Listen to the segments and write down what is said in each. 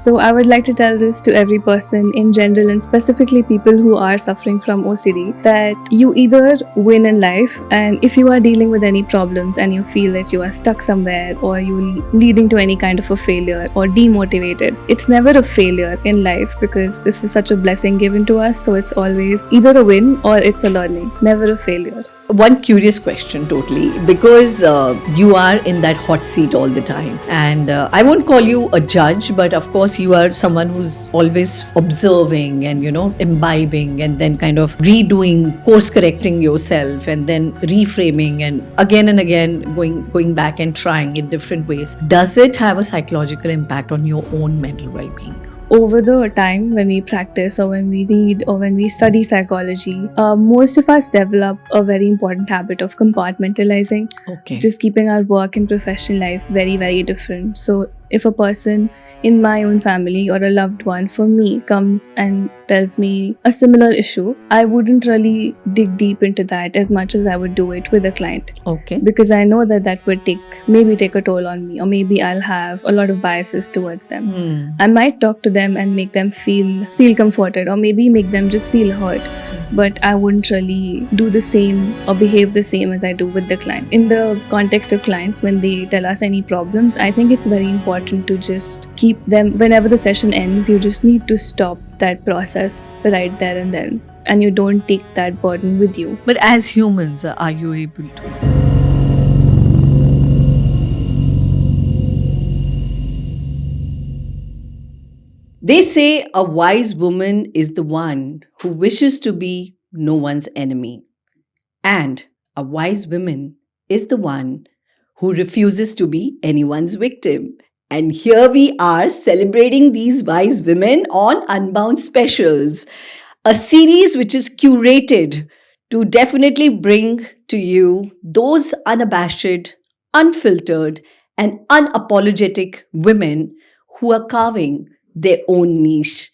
So I would like to tell this to every person in general, and specifically people who are suffering from OCD, that you either win in life, and if you are dealing with any problems and you feel that you are stuck somewhere or you leading to any kind of a failure or demotivated, it's never a failure in life because this is such a blessing given to us. So it's always either a win or it's a learning, never a failure. One curious question, totally, because you are in that hot seat all the time, and I won't call you a judge, but of course you are someone who's always observing and imbibing, and then kind of redoing, course correcting yourself, and then reframing, and again going back and trying in different ways. Does it have a psychological impact on your own mental well-being? Over the time when we practice or when we read or when we study psychology, most of us develop a very important habit of compartmentalizing. Okay. Just keeping our work and professional life very, very different. So if a person in my own family or a loved one for me comes and tells me a similar issue, I wouldn't really dig deep into that as much as I would do it with a client. Okay. Because I know that would maybe take a toll on me, or maybe I'll have a lot of biases towards them. I might talk to them and make them feel comforted, or maybe make them just feel hurt. But I wouldn't really do the same or behave the same as I do with the client. In the context of clients, when they tell us any problems, I think it's very important to just keep them, whenever the session ends, you just need to stop that process right there and then. And you don't take that burden with you. But as humans, are you able to? They say a wise woman is the one who wishes to be no one's enemy. And a wise woman is the one who refuses to be anyone's victim. And here we are celebrating these wise women on Unbound Specials, a series which is curated to definitely bring to you those unabashed, unfiltered, and unapologetic women who are carving their own niche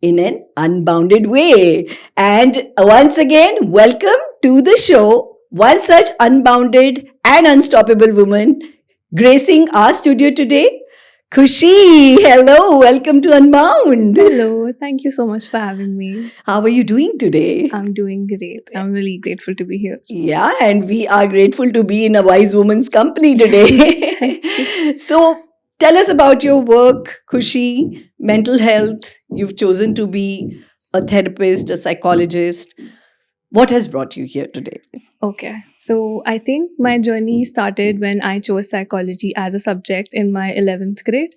in an unbounded way. And once again, welcome to the show, one such unbounded and unstoppable woman gracing our studio today, Khushi. Hello, welcome to Unbound. Hello, thank you so much for having me. How are you doing today? I'm doing great. I'm really grateful to be here. Yeah, and we are grateful to be in a wise woman's company today. So, tell us about your work, Khushi, mental health. You've chosen to be a therapist, a psychologist. What has brought you here today? Okay, so I think my journey started when I chose psychology as a subject in my 11th grade.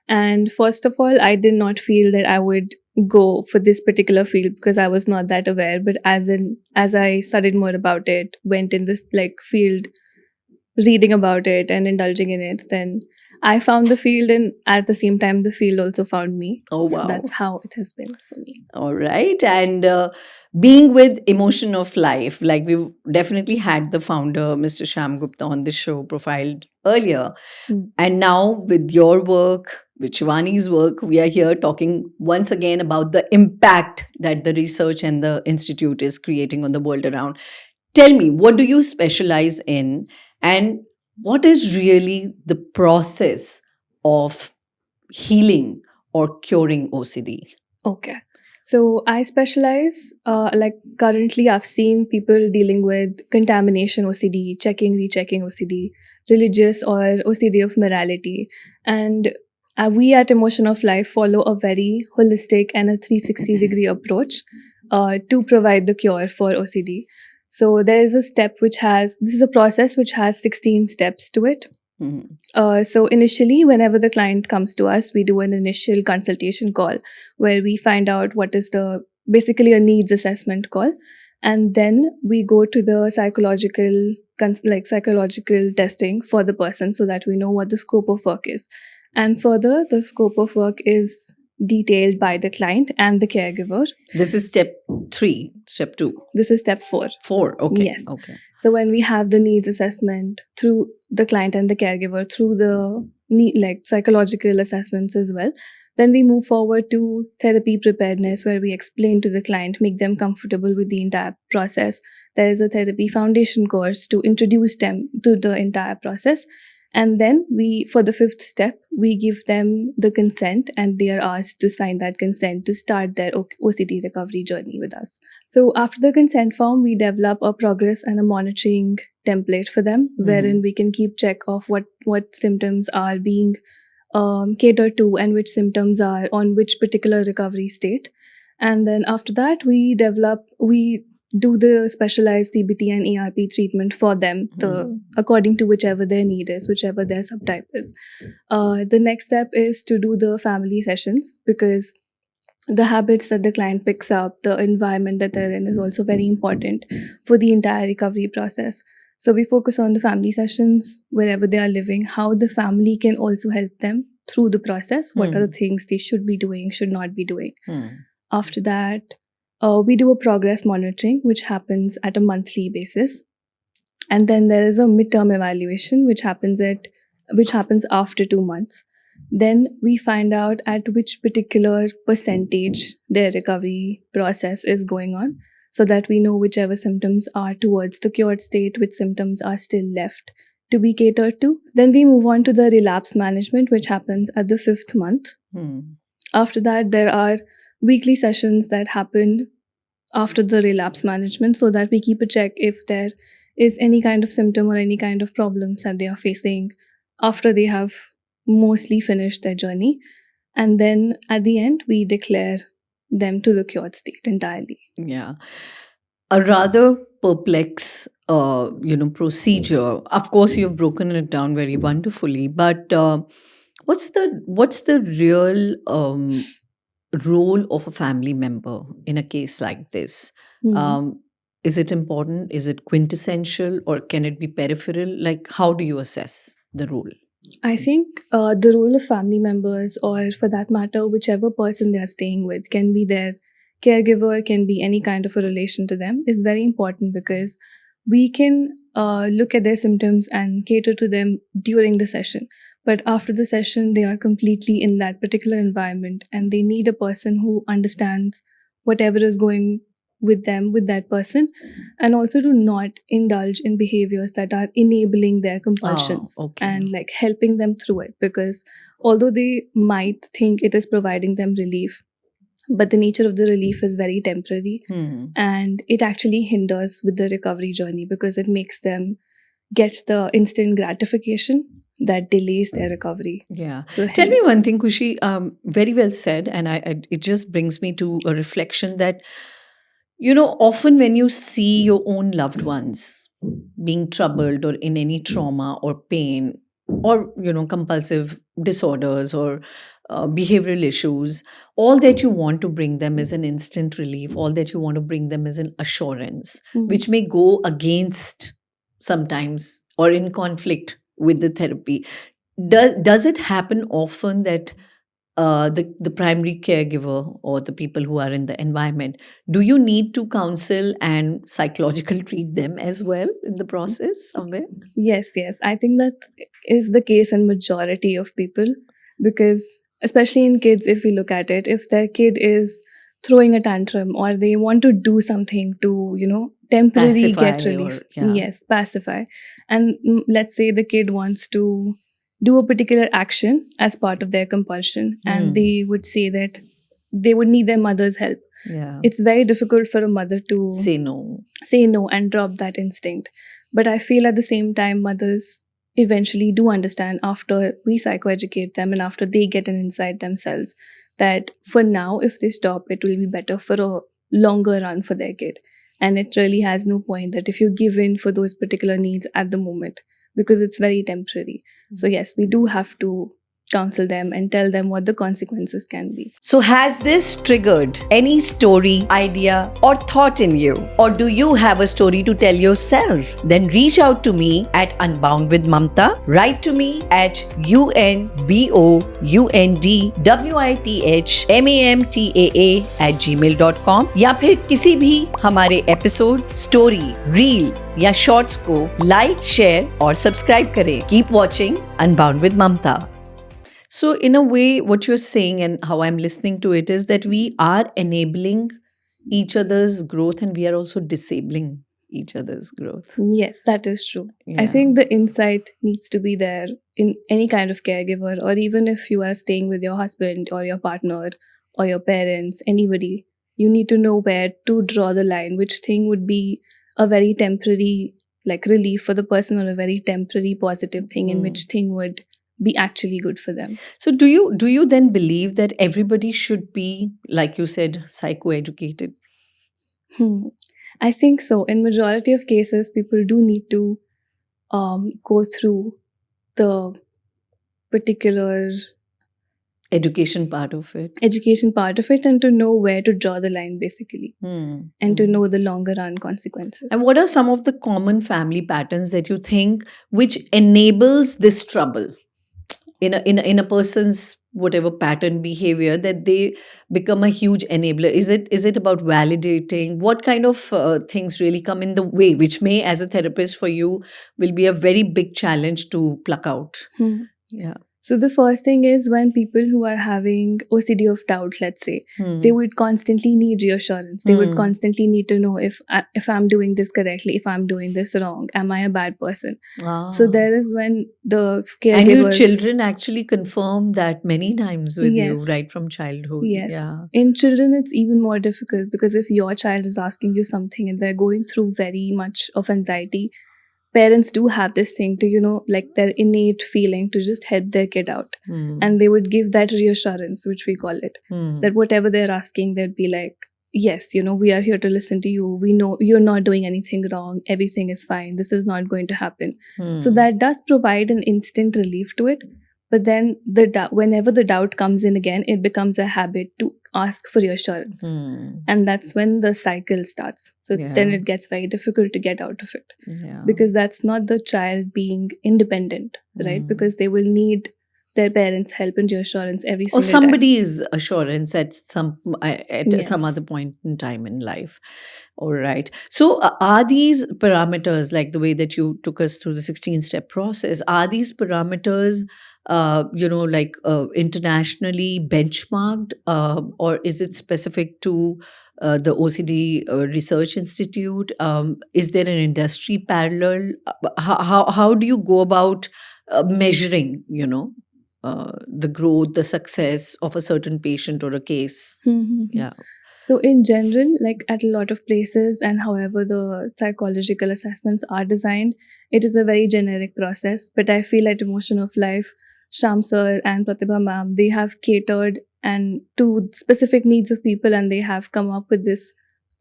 And first of all, I did not feel that I would go for this particular field because I was not that aware. But as I studied more about it, went in this field, reading about it and indulging in it, then I found the field, and at the same time, the field also found me. Oh, wow. So that's how it has been for me. All right. And being with Emotion of Life, like we've definitely had the founder, Mr. Shyam Gupta, on the show profiled earlier. And now with your work, with Shivani's work, we are here talking once again about the impact that the research and the institute is creating on the world around. Tell me, what do you specialize in? And what is really the process of healing or curing OCD? Okay. So I specialize, currently I've seen people dealing with contamination OCD, checking, rechecking OCD, religious or OCD of morality. And we at Emotion of Life follow a very holistic and a 360-degree approach to provide the cure for OCD. So there is this is a process which has 16 steps to it. So initially, whenever the client comes to us, we do an initial consultation call where we find out what is basically a needs assessment call. And then we go to the psychological testing for the person so that we know what the scope of work is. And further, the scope of work is detailed by the client and the caregiver. This is step 3, step 2. This is step 4. 4, okay. Yes. Okay. So when we have the needs assessment through the client and the caregiver, through the psychological assessments as well, then we move forward to therapy preparedness, where we explain to the client, make them comfortable with the entire process. There is a therapy foundation course to introduce them to the entire process. And then for the fifth step, we give them the consent and they are asked to sign that consent to start their OCD recovery journey with us. So after the consent form, we develop a progress and a monitoring template for them, wherein we can keep check of what symptoms are being catered to and which symptoms are on which particular recovery state. And then after that, we do the specialized CBT and ERP treatment for them, according to whichever their need is, whichever their subtype is. The next step is to do the family sessions, because the habits that the client picks up, the environment that they're in is also very important for the entire recovery process. So we focus on the family sessions, wherever they are living, how the family can also help them through the process, what are the things they should be doing, should not be doing. After that, we do a progress monitoring, which happens at a monthly basis. And then there is a midterm evaluation, which happens after 2 months. Then we find out at which particular percentage their recovery process is going on, so that we know whichever symptoms are towards the cured state, which symptoms are still left to be catered to. Then we move on to the relapse management, which happens at the 5th month. After that, there are weekly sessions that happen after the relapse management, so that we keep a check if there is any kind of symptom or any kind of problems that they are facing after they have mostly finished their journey. And then at the end, we declare them to the cured state entirely. Yeah. A rather perplex, procedure. Of course, you've broken it down very wonderfully, but what's the real role of a family member in a case like this? Is it important? Is it quintessential, or can it be peripheral? Like, how do you assess the role? I think the role of family members, or for that matter, whichever person they are staying with, can be their caregiver, can be any kind of a relation to them, is very important, because we can look at their symptoms and cater to them during the session. But after the session, they are completely in that particular environment, and they need a person who understands whatever is going with them, with that person, and also to not indulge in behaviors that are enabling their compulsions and like helping them through it. Because although they might think it is providing them relief, but the nature of the relief is very temporary, and it actually hinders with the recovery journey, because it makes them get the instant gratification that delays their recovery. Yeah. So tell me one thing, Khushi. Very well said, and it just brings me to a reflection that, often when you see your own loved ones being troubled or in any trauma or pain, or compulsive disorders or behavioral issues, all that you want to bring them is an instant relief. All that you want to bring them is an assurance, which may go against sometimes or in conflict with the therapy. Does it happen often that the primary caregiver or the people who are in the environment, do you need to counsel and psychological treat them as well in the process somewhere? Yes. I think that is the case in majority of people, because especially in kids, if we look at it, if their kid is throwing a tantrum or they want to do something to, temporarily Pacify get relief. or- Yes, pacify. And let's say the kid wants to do a particular action as part of their compulsion, and they would say that they would need their mother's help. Yeah. It's very difficult for a mother to Say no. say no and drop that instinct. But I feel at the same time, mothers eventually do understand, after we psychoeducate them and after they get an insight themselves, that for now, if they stop, it will be better for a longer run for their kid. And it really has no point that if you give in for those particular needs at the moment, because it's very temporary. So yes, we do have to counsel them and tell them what the consequences can be. So has this triggered any story, idea or thought in you? Or do you have a story to tell yourself? Then reach out to me at Unbound with Mamtaa. Write to me at unboundwithamtaa@gmail.com या फिर किसी भी हमारे episode, story, reel या shorts को like, share और subscribe करें. Keep watching Unbound with Mamtaa. So in a way, what you're saying and how I'm listening to it is that we are enabling each other's growth and we are also disabling each other's growth. Yes, that is true. I Yeah. think the insight needs to be there in any kind of caregiver, or even if you are staying with your husband or your partner or your parents, anybody, you need to know where to draw the line, which thing would be a very temporary like relief for the person, or a very temporary positive thing, and which thing would be actually good for them. So do you then believe that everybody should be, like you said, psychoeducated? I think so. In majority of cases, people do need to go through the particular Education part of it. education part of it, and to know where to draw the line, basically, and to know the longer run consequences. And what are some of the common family patterns that you think which enables this trouble in a person's whatever pattern behavior, that they become a huge enabler? Is it about validating? What kind of things really come in the way, which may, as a therapist for you, will be a very big challenge to pluck out? Yeah. So the first thing is, when people who are having OCD of doubt, let's say, they would constantly need reassurance. They would constantly need to know if I'm doing this correctly, if I'm doing this wrong, am I a bad person? So there is when the caregivers... And your children actually confirm that many times with you, Yes. right from childhood. Yes. Yeah. In children, it's even more difficult, because if your child is asking you something and they're going through very much of anxiety, parents do have this thing to, like their innate feeling to just help their kid out. And they would give that reassurance, which we call it, that whatever they're asking, they'd be like, yes, we are here to listen to you. We know you're not doing anything wrong. Everything is fine. This is not going to happen. So that does provide an instant relief to it. But then whenever the doubt comes in again, it becomes a habit to ask for reassurance. And that's when the cycle starts. So then it gets very difficult to get out of it. Because that's not the child being independent, right? Because they will need their parents' help and reassurance every single Or time. somebody's assurance at some Yes. other point in time in life. All right. So are these parameters, like the way that you took us through the 16-step process, are these parameters internationally benchmarked, or is it specific to the OCD Research Institute? Is there an industry parallel? How do you go about measuring, the growth, the success of a certain patient or a case? Yeah. So in general, like at a lot of places, and however the psychological assessments are designed, it is a very generic process. But I feel at Emotion of Life, Sham sir and Pratibha ma'am, they have catered and to specific needs of people, and they have come up with this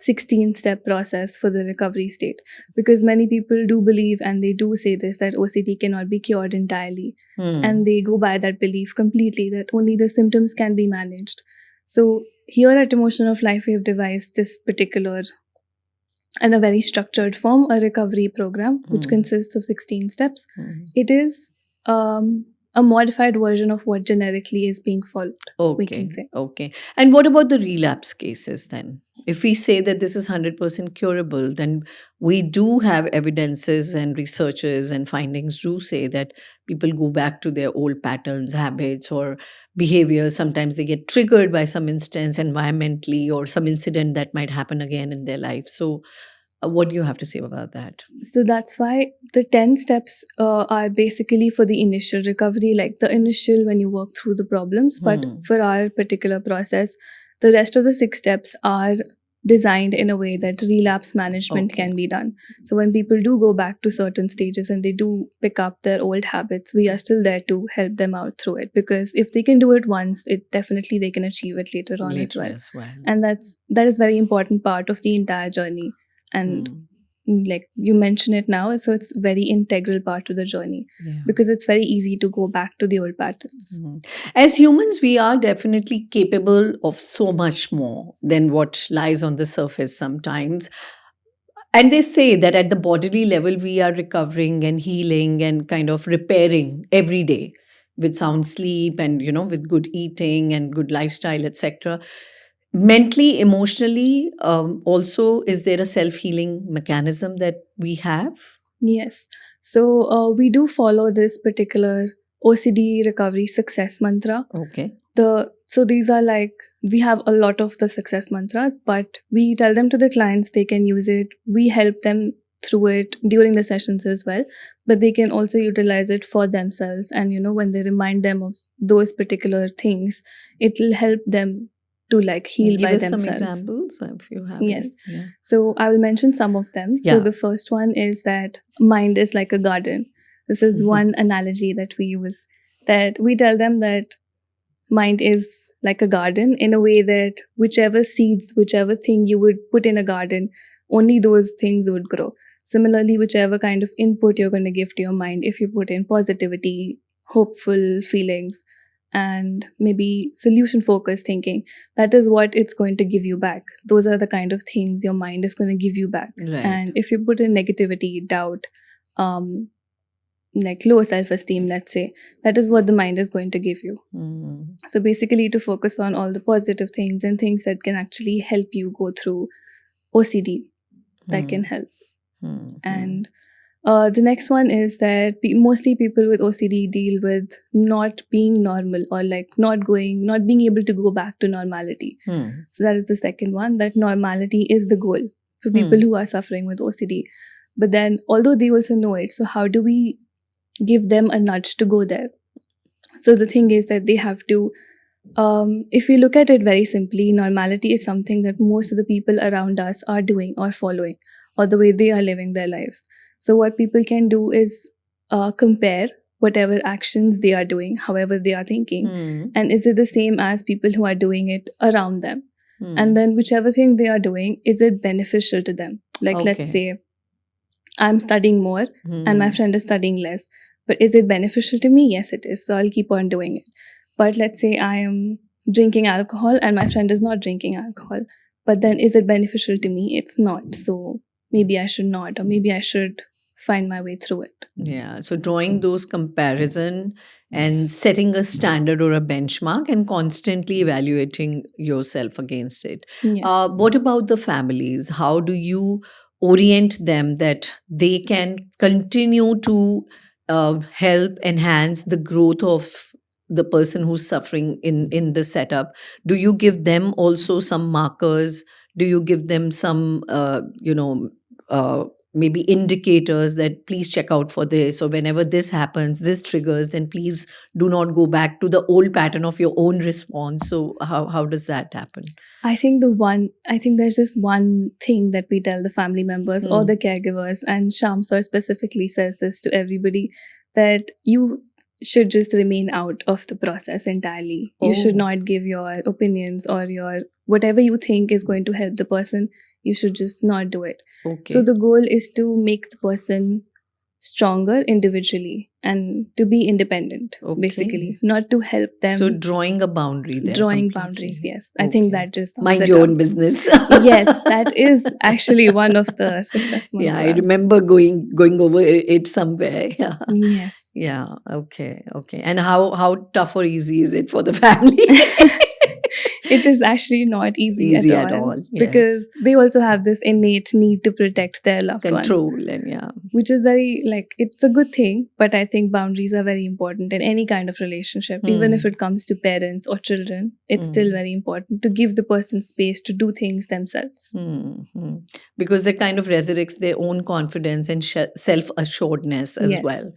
16-step process for the recovery state. Because many people do believe, and they do say this, that OCD cannot be cured entirely. And they go by that belief completely, that only the symptoms can be managed. So here at Emotion of Life, we have devised this particular and a very structured form, a recovery program, which consists of 16 steps. It is a modified version of what generically is being followed, we can say. Okay. And what about the relapse cases then? If we say that this is 100% curable, then we do have evidences and researches and findings do say that people go back to their old patterns, habits, or behaviors. Sometimes they get triggered by some instance environmentally, or some incident that might happen again in their life. So what do you have to say about that? So that's why the 10 steps are basically for the initial recovery, like the initial when you work through the problems. But for our particular process, the rest of the 6 steps are designed in a way that relapse management can be done. So when people do go back to certain stages and they do pick up their old habits, we are still there to help them out through it. Because if they can do it once, definitely they can achieve it later on as well. And that is very important part of the entire journey. And like you mention it now, so it's very integral part of the journey, because it's very easy to go back to the old patterns. As humans, we are definitely capable of so much more than what lies on the surface sometimes. And they say that at the bodily level, we are recovering and healing and kind of repairing every day with sound sleep and, with good eating and good lifestyle, etc. Mentally, emotionally, also, is there a self-healing mechanism that we have? Yes. So we do follow this particular OCD recovery success mantra. Okay. The So these are like, we have a lot of the success mantras, but we tell them to the clients, they can use it. We help them through it during the sessions as well, but they can also utilize it for themselves. And when they remind them of those particular things, it will help them to like heal Give by us some themselves. examples if you have Yes. any. Yeah. So I will mention some of them. So Yeah. the first one is that mind is like a garden. This is one analogy that we use, that we tell them that mind is like a garden, in a way that whichever seeds, whichever thing you would put in a garden, only those things would grow. Similarly, whichever kind of input you're going to give to your mind, if you put in positivity, hopeful feelings, and maybe solution focused thinking, that is what it's going to give you back. Those are the kind of things your mind is going to give you back. Right. And if you put in negativity, doubt, like low self-esteem, let's say, that is what the mind is going to give you. So basically, to focus on all the positive things and things that can actually help you go through OCD, that can help. And the next one is that mostly people with OCD deal with not being normal, or like not being able to go back to normality. So that is the second one, that normality is the goal for people who are suffering with OCD. But then, although they also know it, so how do we give them a nudge to go there? So the thing is that they have to, if we look at it very simply, normality is something that most of the people around us are doing or following, or the way they are living their lives. So what people can do is compare whatever actions they are doing, however they are thinking, and is it the same as people who are doing it around them? And then whichever thing they are doing, is it beneficial to them? Like, let's say I'm studying more and my friend is studying less, but is it beneficial to me? Yes, it is. So I'll keep on doing it. But let's say I am drinking alcohol and my friend is not drinking alcohol, but then is it beneficial to me? It's not. So maybe I should not, or maybe I should find my way through it. Yeah. So drawing those comparison and setting a standard or a benchmark and constantly evaluating yourself against it. Yes. What about the families? How do you orient them that they can continue to help enhance the growth of the person who's suffering in the setup? Do you give them also some markers? Do you give them some maybe indicators that please check out for this, or whenever this happens, this triggers, then please do not go back to the old pattern of your own response? So how does that happen? I think there's just one thing that we tell the family members or the caregivers, and Sham sir specifically says this to everybody, that you should just remain out of the process entirely. You should not give your opinions or your whatever you think is going to help the person. You should just not do it. Okay. So the goal is to make the person stronger individually and to be independent, basically, not to help them. So drawing a boundary there. Drawing completely. boundaries, yes. I think that just sums mind it your up. own business. Yes, that is actually one of the success mantras. Yeah, I remember going over it somewhere. Yeah. Yes. Yeah. Okay. And how tough or easy is it for the family? It is actually not easy at all. Yes. Because they also have this innate need to protect their loved Control ones. and Which is very, it's a good thing, but I think boundaries are very important in any kind of relationship. Even if it comes to parents or children, it's still very important to give the person space to do things themselves. Because that kind of resurrects their own confidence and self-assuredness as well.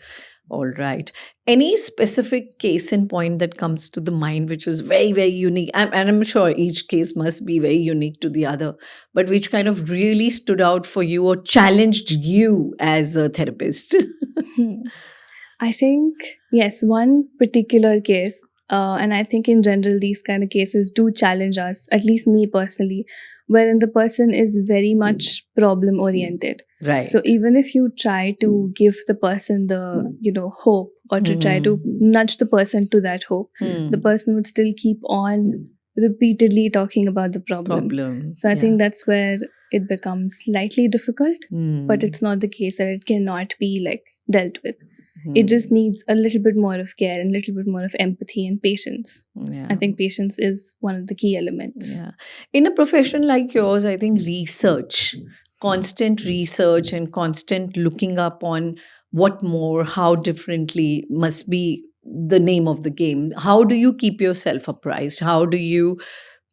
All right. Any specific case in point that comes to the mind which was very, very unique? And I'm sure each case must be very unique to the other, but which kind of really stood out for you or challenged you as a therapist? I think, yes, one particular case, and I think in general, these kind of cases do challenge us, at least me personally, wherein the person is very much problem oriented. Right. So even if you try to give the person the, hope, or to try to nudge the person to that hope, the person would still keep on repeatedly talking about the problem. So I think that's where it becomes slightly difficult, but it's not the case that it cannot be dealt with. It just needs a little bit more of care and a little bit more of empathy and patience. I think patience is one of the key elements. Yeah. In a profession like yours, I think constant research and constant looking up on what more, how differently must be the name of the game. How do you keep yourself apprised? How do you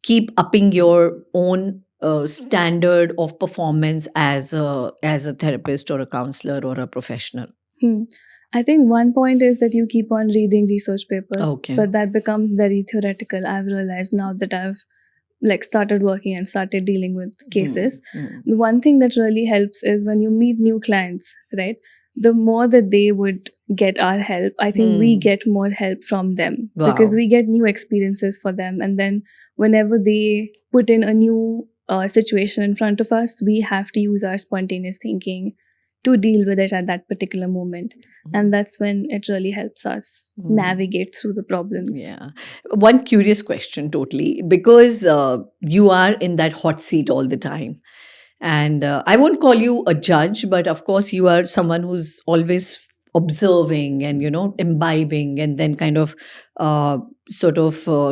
keep upping your own standard of performance as a therapist or a counselor or a professional? Hmm. I think one point is that you keep on reading research papers, Okay. but that becomes very theoretical. I've realized now that I've started working and started dealing with cases. The one thing that really helps is when you meet new clients, right? The more that they would get our help, I think we get more help from them, because Wow. we get new experiences for them. And then whenever they put in a new situation in front of us, we have to use our spontaneous thinking to deal with it at that particular moment. And that's when it really helps us navigate through the problems. Yeah. One curious question, totally, because you are in that hot seat all the time. And I won't call you a judge, but of course, you are someone who's always observing and, imbibing and then kind of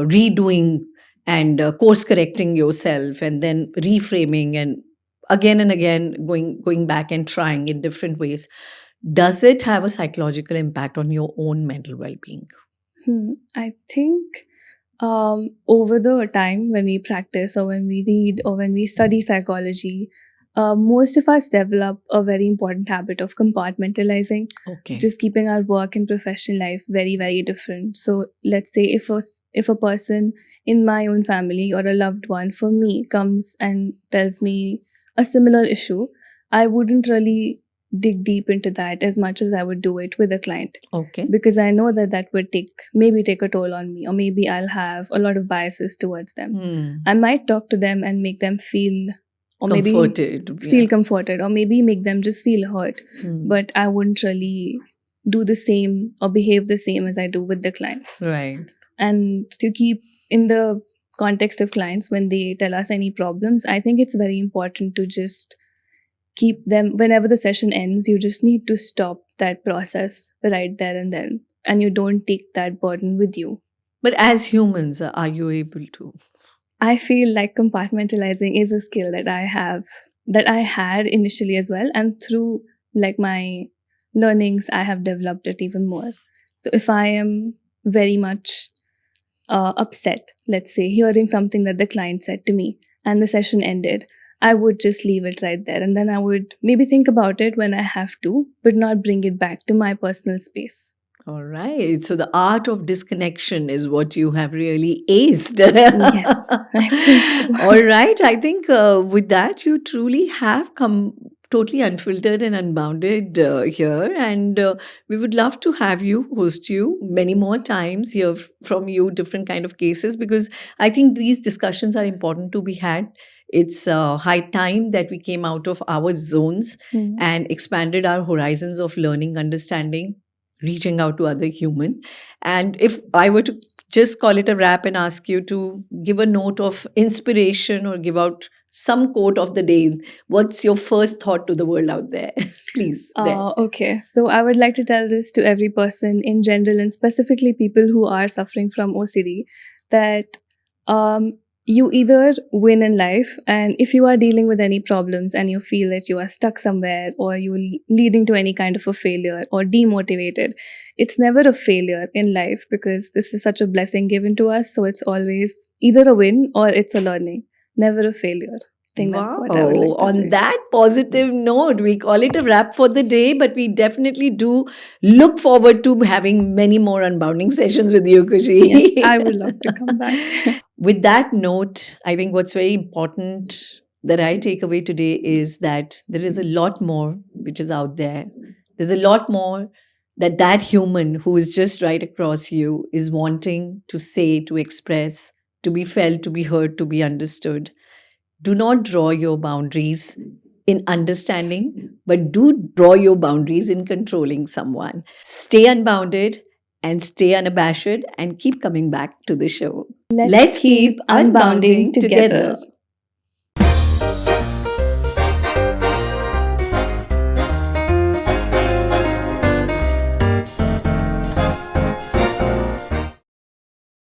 redoing and course correcting yourself and then reframing and again going back and trying in different ways. Does it have a psychological impact on your own mental well-being? I think over the time when we practice or when we read or when we study psychology, most of us develop a very important habit of compartmentalizing, Okay. just keeping our work and professional life very, very different. So let's say if a person in my own family or a loved one for me comes and tells me a similar issue, I wouldn't really dig deep into that as much as I would do it with a client, Okay. because I know that that would maybe take a toll on me, or maybe I'll have a lot of biases towards them. I might talk to them and make them feel, or maybe Comforted. feel comforted, or maybe make them just feel hurt. But I wouldn't really do the same or behave the same as I do with the clients. Right. And to keep in the context of clients, when they tell us any problems, I think it's very important to just keep them, whenever the session ends, you just need to stop that process right there and then, and you don't take that burden with you. But as humans, are you able to? I feel like compartmentalizing is a skill that I have, that I had initially as well, and through my learnings, I have developed it even more. So if I am very much upset, let's say, hearing something that the client said to me and the session ended, I would just leave it right there. And then I would maybe think about it when I have to, but not bring it back to my personal space. All right. So the art of disconnection is what you have really aced. Yes, I think so. All right. I think with that, you truly have come totally unfiltered and unbounded here. And we would love to have you, host you many more times, hear from you different kind of cases, because I think these discussions are important to be had. It's high time that we came out of our zones and expanded our horizons of learning, understanding, reaching out to other human. And if I were to just call it a wrap and ask you to give a note of inspiration or give out some quote of the day, what's your first thought to the world out there? Please. Okay. So I would like to tell this to every person in general, and specifically people who are suffering from OCD, that you either win in life, and if you are dealing with any problems and you feel that you are stuck somewhere or you're leading to any kind of a failure or demotivated, it's never a failure in life, because this is such a blessing given to us. So it's always either a win or it's a learning, never a failure. I think that's what I would like to On say. that positive note, we call it a wrap for the day, but we definitely do look forward to having many more unbounding sessions with you, Khushi. Yes, I would love to come back. With that note, I think what's very important that I take away today is that there is a lot more which is out there. There's a lot more that human who is just right across you is wanting to say, to express, to be felt, to be heard, to be understood. Do not draw your boundaries in understanding, but do draw your boundaries in controlling someone. Stay unbounded and stay unabashed and keep coming back to the show. Let's keep unbounding together.